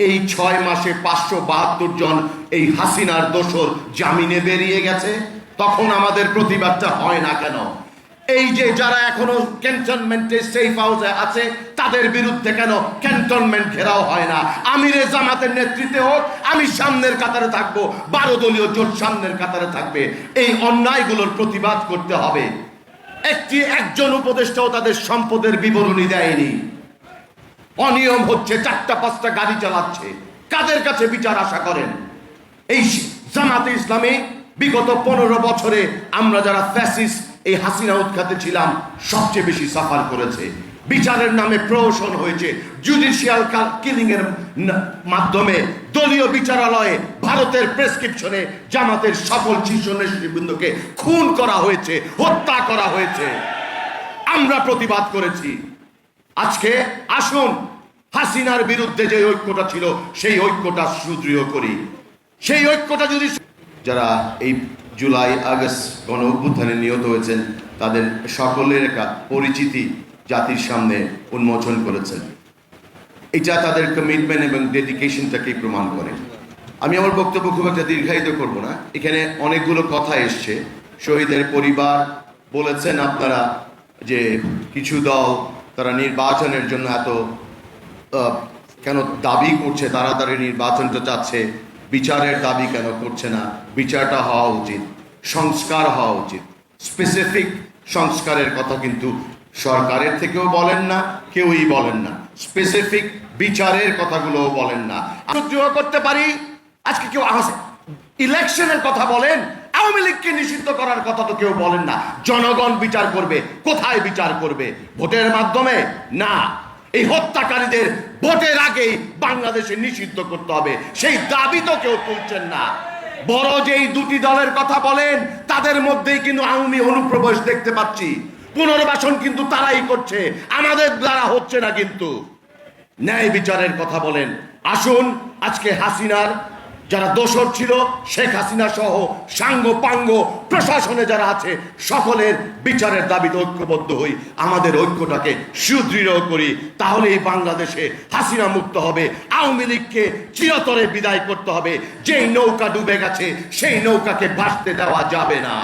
এই 6 মাসে 572 জন এই হাসিনার দোসর জামিনে বেরিয়ে গেছে, তখন আমাদের প্রতিবাদটা হয় না কেন? এই যে যারা এখনো ক্যান্টনমেন্টে সেফ হাউসে আছে তাদের বিরুদ্ধে কেন ক্যান্টনমেন্ট ঘেরাও হয় না? আমিরে জামাতের নেতৃত্বে হোক, আমি সামনের কাতারে থাকবো, 12 দলীয় জোট সামনের কাতারে থাকবে। এই অন্যায়গুলোর প্রতিবাদ করতে হবে। একজন উপদেষ্টাও তাদের সম্পদের বিবরণী দেয়নি। অনিয়ম হচ্ছে, 4টা-5টা গাড়ি চালাচ্ছে। কাদের কাছে বিচার আশা করেন? এই জামাতে ইসলামী বিগত 15 বছরে আমরা যারা ফ্যাসিস্ট এই হাসিনা উৎখাতে ছিলাম সবচেয়ে বেশি সাফার করেছে। বিচারের নামে প্রহসন হয়েছে, জুডিশিয়াল কিলিং এর মাধ্যমে দলীয় বিচারালয়ে ভারতের প্রেসক্রিপশনে জামাতের সকল শীর্ষ নেতৃবৃন্দকে খুন করা হয়েছে, হত্যা করা হয়েছে। আমরা প্রতিবাদ করেছি। আজকে আসুন হাসিনার বিরুদ্ধে যে ঐক্যটা ছিল সেই ঐক্যটা সুদৃঢ় করি। সেই ঐক্যটা যদি যারা এই জুলাই আগস্ট গণ অভ্যুত্থানে নিহত হয়েছেন তাদের সকলের একটা পরিচিতি জাতির সামনে উন্মোচন করেছেন, এটা তাদের কমিটমেন্ট এবং ডেডিকেশনটাকেই প্রমাণ করে। আমি আমার বক্তব্য খুব একটা দীর্ঘায়িত করব না। এখানে অনেকগুলো কথা এসছে। শহীদের পরিবার বলেছেন আপনারা যে কিছু দল তারা নির্বাচনের জন্য এত কেন দাবি করছে, তাড়াতাড়ি নির্বাচনটা চাচ্ছে, বিচারের দাবি কেন করছে না? বিচারটা হওয়া উচিত, সংস্কার হওয়া উচিত। স্পেসিফিক সংস্কারের কথা কিন্তু সরকারের থেকেও বলেন না, কেউই বলেন না। স্পেসিফিক বিচারের কথাগুলোও বলেন না। সহ্য করতে পারি আজকে কেউ ইলেকশনের কথা বলেন, আওয়ামী লীগকে নিষিদ্ধ করার কথা তো কেউ বলেন না। জনগণ বিচার করবে, কোথায় বিচার করবে? ভোটের মাধ্যমে? না, এই হত্যাকারীদের ভোটের আগেই বাংলাদেশে নিষিদ্ধ করতে হবে, সেই দাবি তো কেউ তুলছেন না। বড় যেই দুটি দলের কথা বলেন তাদের মধ্যেই কিন্তু আওয়ামী অনুপ্রবেশ দেখতে পাচ্ছি। পুনর্বাসন কিন্তু তারাই করছে, আমাদের দ্বারা হচ্ছে না। কিন্তু ন্যায় বিচারের কথা বলেন। আসুন আজকে হাসিনার যারা দোষর ছিল, শেখ হাসিনা সহ সাঙ্গ পাঙ্গ প্রশাসনে যারা আছে, সকলের বিচারের দাবিতে ঐক্যবদ্ধ হই, আমাদের ঐক্যটাকে সুদৃঢ় করি। তাহলেই বাংলাদেশে হাসিনা মুক্ত হবে। আওয়ামী লীগকে চিরতরে বিদায় করতে হবে। যেই নৌকা ডুবে গেছে সেই নৌকাকে ভাসতে দেওয়া যাবে না।